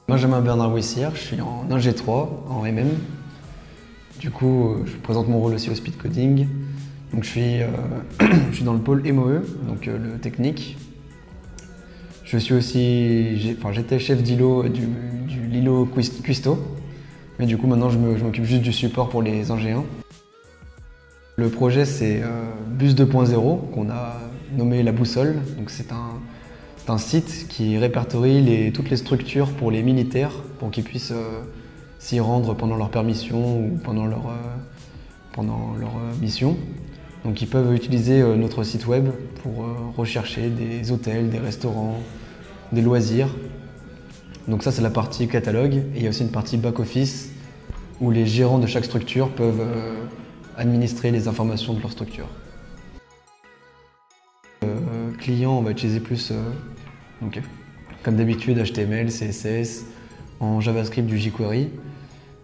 Benjamin Bernard Wissière, je suis en Ing 3, en MM. Du coup, je présente mon rôle aussi au speed coding. Donc je suis dans le pôle MOE, donc le technique. Je suis aussi, j'étais chef d'îlot du Lilo Cuisto, mais du coup maintenant je m'occupe juste du support pour les Ingéens. Le projet c'est Bus 2.0 qu'on a nommé la boussole. Donc c'est un site qui répertorie toutes les structures pour les militaires pour qu'ils puissent s'y rendre pendant leur permission ou pendant leur mission. Donc ils peuvent utiliser notre site web pour rechercher des hôtels, des restaurants, des loisirs. Donc ça c'est la partie catalogue et il y a aussi une partie back-office où les gérants de chaque structure peuvent administrer les informations de leur structure. Client, on va utiliser plus, comme d'habitude, HTML, CSS, en JavaScript du jQuery.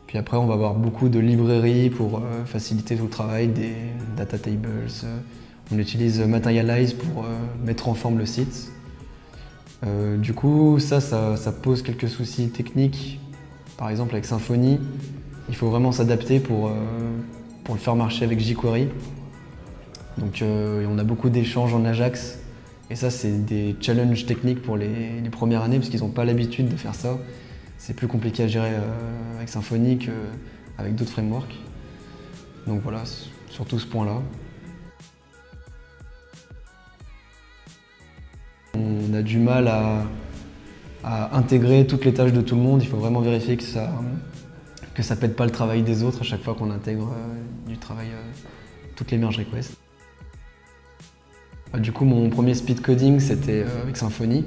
Puis après, on va avoir beaucoup de librairies pour faciliter tout le travail, des data tables. On utilise Materialize pour mettre en forme le site. Du coup, ça pose quelques soucis techniques. Par exemple, avec Symfony, il faut vraiment s'adapter pour le faire marcher avec jQuery. Donc on a beaucoup d'échanges en Ajax. Et ça, c'est des challenges techniques pour les premières années parce qu'ils n'ont pas l'habitude de faire ça. C'est plus compliqué à gérer avec Symfony qu'avec d'autres frameworks. Donc voilà, surtout ce point-là. On a du mal à intégrer toutes les tâches de tout le monde. Il faut vraiment vérifier que ça ne pète pas le travail des autres à chaque fois qu'on intègre du travail, toutes les merge requests. Du coup, mon premier speed coding, c'était avec Symfony.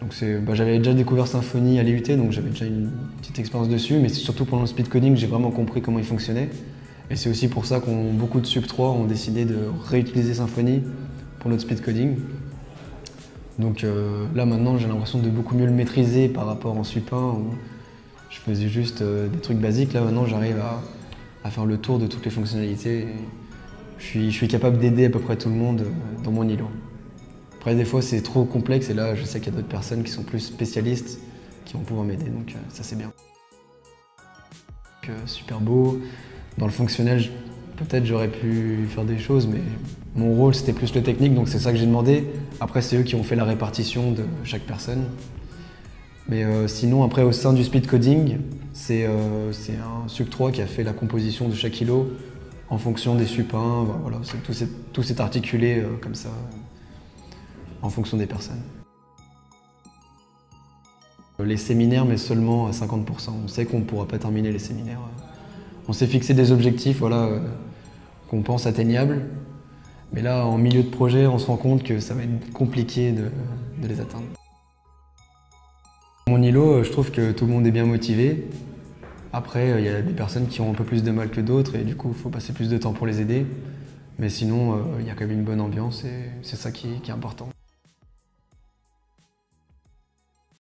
Donc j'avais déjà découvert Symfony à l'IUT, donc j'avais déjà une petite expérience dessus, mais c'est surtout pendant le speed coding que j'ai vraiment compris comment il fonctionnait. Et c'est aussi pour ça que beaucoup de Sub 3 ont décidé de réutiliser Symfony pour notre speed coding. Donc là maintenant, j'ai l'impression de beaucoup mieux le maîtriser par rapport en Sup 1 où je faisais juste des trucs basiques. Là maintenant, j'arrive à faire le tour de toutes les fonctionnalités. Je suis capable d'aider à peu près tout le monde dans mon îlot. Après, des fois, c'est trop complexe et là, je sais qu'il y a d'autres personnes qui sont plus spécialistes qui vont pouvoir m'aider, donc ça, c'est bien. Donc, super beau. Dans le fonctionnel, peut-être j'aurais pu faire des choses, mais mon rôle, c'était plus le technique, donc c'est ça que j'ai demandé. Après, c'est eux qui ont fait la répartition de chaque personne. Mais sinon, après, au sein du speed coding, c'est un Sup 3 qui a fait la composition de chaque îlot en fonction des Sup 1. Voilà, tout s'est articulé comme ça, en fonction des personnes. Les séminaires, mais seulement à 50%. On sait qu'on ne pourra pas terminer les séminaires. On s'est fixé des objectifs qu'on pense atteignables. Mais là, en milieu de projet, on se rend compte que ça va être compliqué de les atteindre. Mon îlot, je trouve que tout le monde est bien motivé. Après, il y a des personnes qui ont un peu plus de mal que d'autres et du coup, il faut passer plus de temps pour les aider. Mais sinon, il y a quand même une bonne ambiance et c'est ça qui est important.